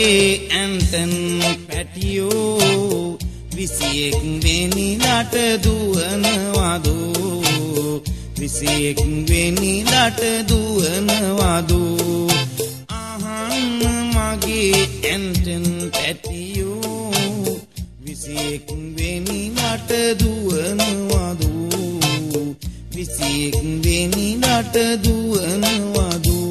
මගේ ඇන්ටන් පැටියෝ 21 වෙනිදාට දුවනවාදෝ 21 වෙනිදාට දුවනවාදෝ අහන්න මගේ ඇන්ටන් පැටියෝ 21 වෙනිදාට දුවනවාදෝ 21 වෙනිදාට දුවනවාදෝ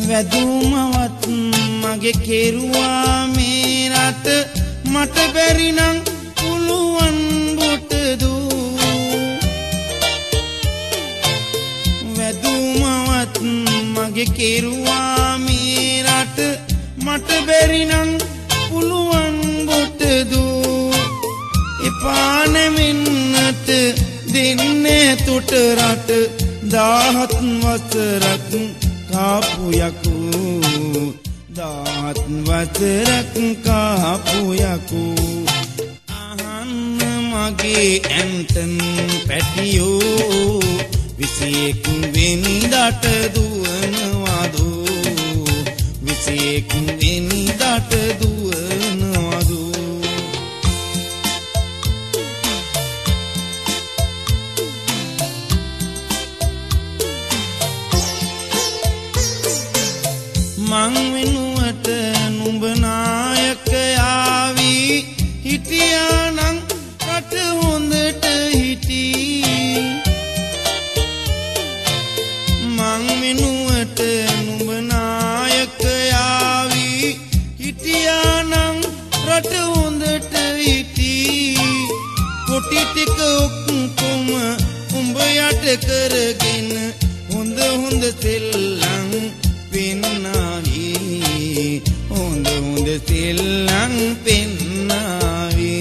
වැදුමවත් මගේ කෙරුවා මේ රට මට බැරි නම් පුළුවන් බොටදු වැදුමවත් මගේ කෙරුවා මේ රට මට බැරි නම් පුළුවන් බොටදු එපා නැවෙන්නට දෙන්නේ තොට රට 17 වසරක් කාපු යකෝ 17 වසරක් කාපු යකෝ අහන්න මගේ ඇන්ටන් පැටියෝ 21 වෙනිදාට දුවනවාදෝ 21 වෙනිදාට දුවනවාදෝ මං වෙනුවට නුඹ නායකයාවි හිටියානම් රට හොඳට හිටී මං වෙනුවට නුඹ නායකයාවි හිටියානම් රට හොඳට හිටී කොටි ටික ඔක්කොම උඹ යට කරගෙන හොඳ හොඳ සෙල්ලම් පෙන්නාවි හොඳ හොඳ සෙල්ලම් පෙන්නාවි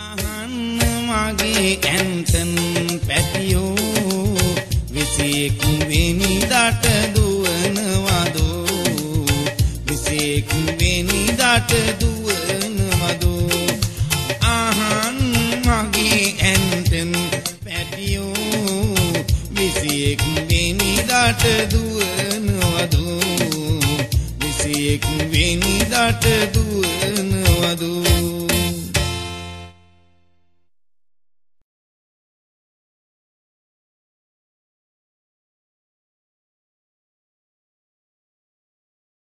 අහන්න මගේ ඇන්ටන් පැටියෝ 21 වෙනිදාට දුවනවාදෝ 21 වෙනිදාට දුවනවාදෝ අහන්න මගේ ඇන්ටන් පැටියෝ 21 වෙනිදාට දුවනවාදෝ 21 වෙනිදාට දුවනවාදෝ